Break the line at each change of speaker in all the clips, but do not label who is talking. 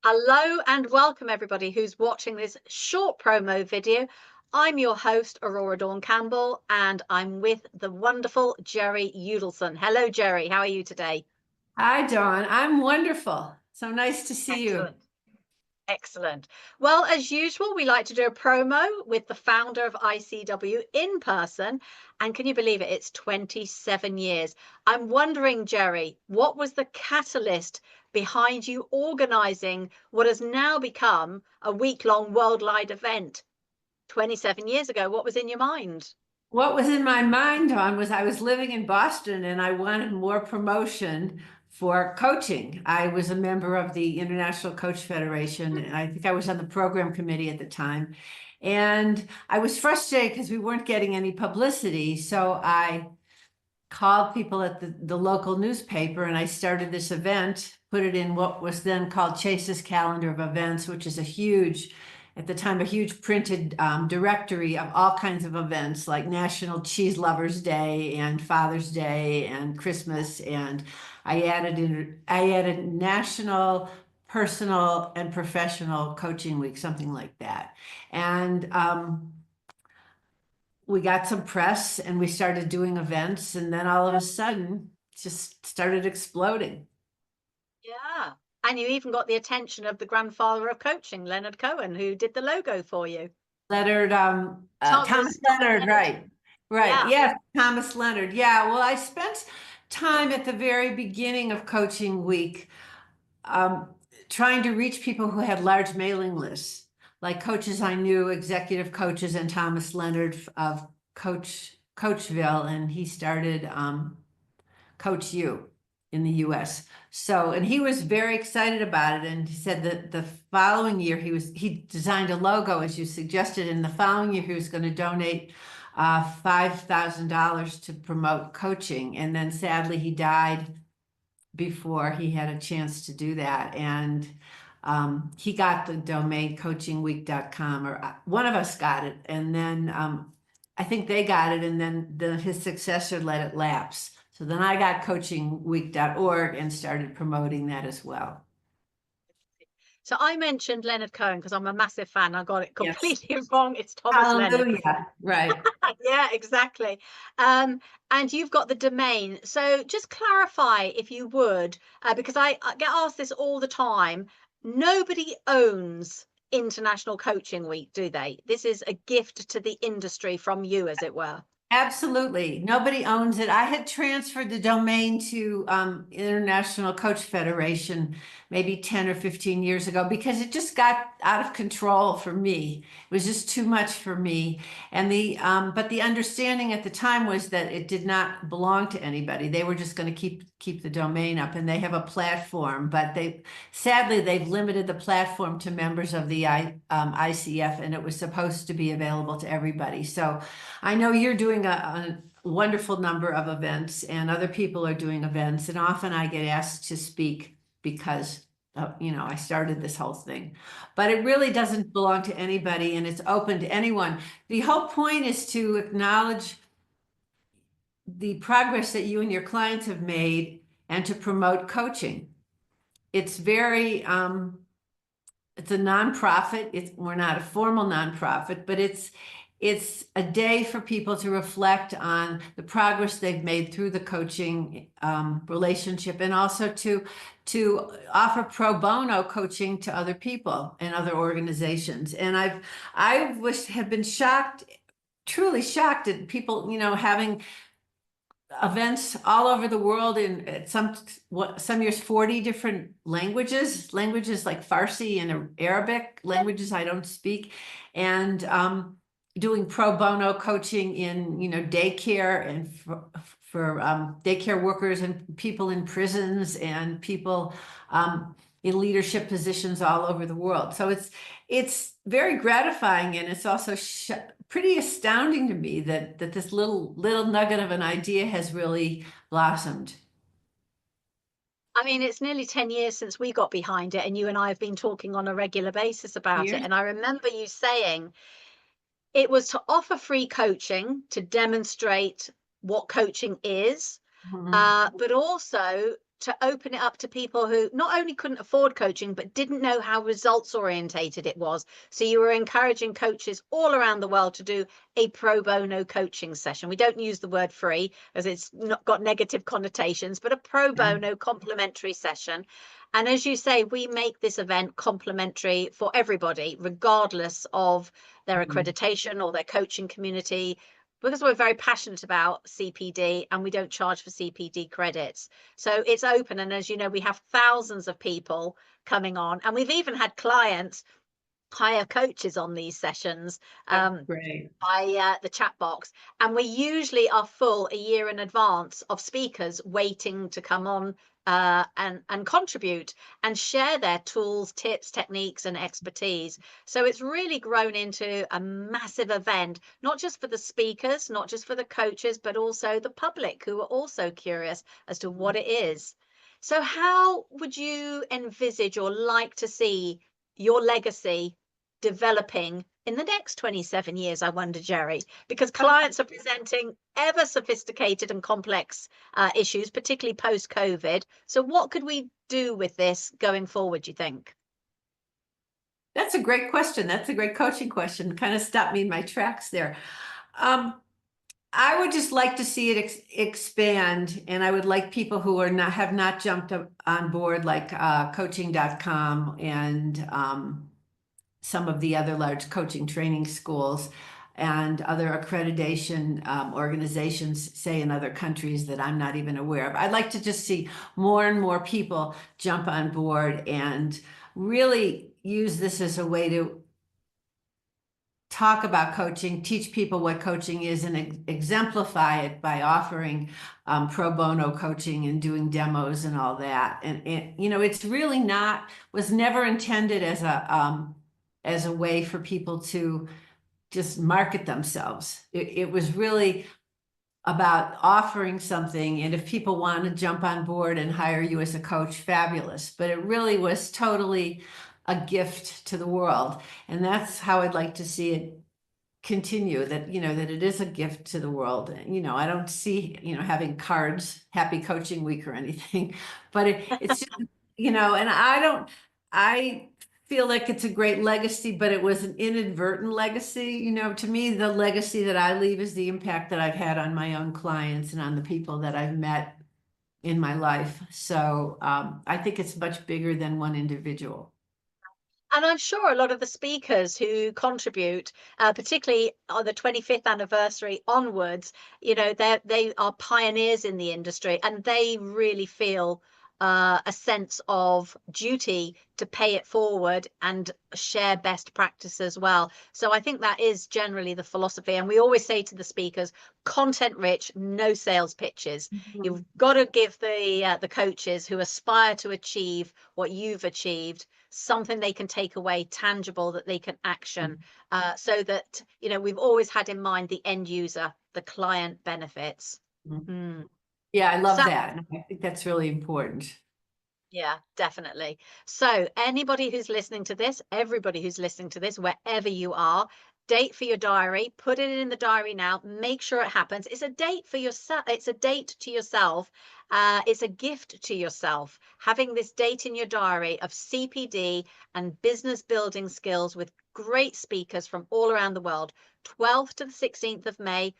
Hello and welcome everybody who's watching this short promo video. I'm your host, Aurora Dawn Campbell, and I'm with the wonderful Jerry Udelson. Hello, Jerry. How are you today?
Hi, Dawn. I'm wonderful. So nice to see you.
Excellent. Excellent. Well, as usual, we like to do a promo with the founder of ICW in person. And can you believe it? It's 27 years. I'm wondering, Jerry, what was the catalyst behind you organizing what has now become a week-long worldwide event? 27 years ago, what was in your mind?
What was in my mind, Dawn, was I was living in Boston and I wanted more promotion for coaching. I was a member of the International Coach Federation, and I think I was on the program committee at the time. And I was frustrated because we weren't getting any publicity. So I called people at the local newspaper and I started this event, put it in what was then called Chase's Calendar of Events, which is at the time, a huge printed directory of all kinds of events like National Cheese Lovers Day and Father's Day and Christmas. And I added National Personal and Professional Coaching Week, something like that. And we got some press and we started doing events, and then all of a sudden it just started exploding.
Yeah. And you even got the attention of the grandfather of coaching, Leonard Cohen, who did the logo for you.
Leonard, Thomas Leonard, right.
Yeah.
Yeah, Thomas Leonard. Yeah, well, I spent time at the very beginning of Coaching Week um, trying to reach people who had large mailing lists, like coaches I knew, executive coaches, and Thomas Leonard of Coachville, and he started Coach U in the US. So, and he was very excited about it. And he said that the following year he designed a logo, as you suggested, and the following year he was going to donate $5,000 to promote coaching. And then sadly he died before he had a chance to do that. And he got the domain coachingweek.com, or one of us got it. And then I think they got it, and then his successor let it lapse. So then I got coachingweek.org and started promoting that as well.
So I mentioned Leonard Cohen because I'm a massive fan. I got it
Yes.
completely wrong. It's Thomas Leonard.
Hallelujah. Right.
Yeah, exactly. And you've got the domain. So just clarify if you would, because I get asked this all the time. Nobody owns International Coaching Week, do they? This is a gift to the industry from you, as it were.
Absolutely. Nobody owns it. I had transferred the domain to International Coach Federation maybe 10 or 15 years ago because it just got out of control for me. It was just too much for me. And but the understanding at the time was that it did not belong to anybody. They were just going to keep the domain up, and they have a platform, but sadly they've limited the platform to members of the ICF, and it was supposed to be available to everybody. So I know you're doing a wonderful number of events, and other people are doing events, and often I get asked to speak because I started this whole thing, but it really doesn't belong to anybody, and it's open to anyone. The whole point is to acknowledge the progress that you and your clients have made and to promote coaching. It's very it's a nonprofit. We're not a formal nonprofit, but it's a day for people to reflect on the progress they've made through the coaching relationship, and also to offer pro bono coaching to other people and other organizations. And have been shocked, truly shocked at people, having events all over the world in some years 40 different languages like Farsi and Arabic, languages I don't speak, and doing pro bono coaching in daycare, and for daycare workers and people in prisons and people in leadership positions all over the world. So it's very gratifying, and it's also pretty astounding to me that this little nugget of an idea has really blossomed.
I mean, it's nearly 10 years since we got behind it, and you and I have been talking on a regular basis about it.
Years.
And I remember you saying it was to offer free coaching to demonstrate what coaching is,
Mhm.
but also to open it up to people who not only couldn't afford coaching, but didn't know how results orientated it was. So you were encouraging coaches all around the world to do a pro bono coaching session. We don't use the word free as it's not got negative connotations, but a pro bono complimentary session. And as you say, we make this event complimentary for everybody, regardless of their accreditation or their coaching community, because we're very passionate about CPD and we don't charge for CPD credits. So it's open. And as you know, we have thousands of people coming on, and we've even had clients hire coaches on these sessions
Great.
by the chat box. And we usually are full a year in advance of speakers waiting to come on and contribute and share their tools, tips, techniques, and expertise. So it's really grown into a massive event, not just for the speakers, not just for the coaches, but also the public who are also curious as to what it is. So how would you envisage or like to see your legacy developing in the next 27 years, I wonder, Jerry, because clients are presenting ever sophisticated and complex issues, particularly post-COVID. So what could we do with this going forward, do you think?
That's a great question. That's a great coaching question. Kind of stopped me in my tracks there. I would just like to see it expand, and I would like people who are not have not jumped on board, like coaching.com and some of the other large coaching training schools and other accreditation organizations, say in other countries that I'm not even aware of. I'd like to just see more and more people jump on board and really use this as a way to talk about coaching, teach people what coaching is, and exemplify it by offering pro bono coaching and doing demos and all that. And you know, it's really was never intended as a way for people to just market themselves. It was really about offering something, and if people want to jump on board and hire you as a coach, fabulous. But it really was totally a gift to the world, and that's how I'd like to see it continue, that you know that it is a gift to the world. You know, I don't see, you know, having cards happy coaching week or anything, but it's just, you know, and I feel like it's a great legacy, but it was an inadvertent legacy. You know, to me, the legacy that I leave is the impact that I've had on my own clients and on the people that I've met in my life. So I think it's much bigger than one individual.
And I'm sure a lot of the speakers who contribute, particularly on the 25th anniversary onwards, you know, they are pioneers in the industry, and they really feel a sense of duty to pay it forward and share best practice as well. So I think that is generally the philosophy. And we always say to the speakers, content rich, no sales pitches. You've got to give the coaches who aspire to achieve what you've achieved something they can take away tangible that they can action, so that, you know, we've always had in mind the end user, the client benefits. Mm.
Yeah, I love
So
that. And I think that's really important.
yeah, definitely. So anybody who's listening to this, everybody who's listening to this, wherever you are, date for your diary, put it in the diary now, make sure it happens. It's a date for yourself. It's a date to yourself. It's a gift to yourself. Having this date in your diary of CPD and business building skills with great speakers from all around the world, 12th to the 16th of May,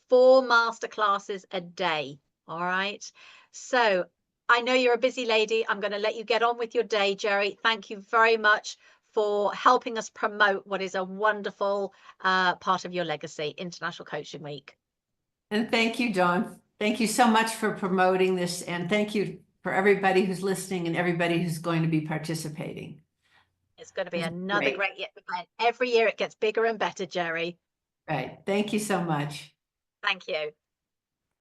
4 masterclasses a day. All right. So I know you're a busy lady. I'm going to let you get on with your day, Jerry. Thank you very much for helping us promote what is a wonderful part of your legacy, International Coaching Week.
And thank you, Dawn. Thank you so much for promoting this. And thank you for everybody who's listening and everybody who's going to be participating.
It's going to be
It's
another
great.
great event. Every year it gets bigger and better, Jerry.
Right. Thank you so much.
Thank you.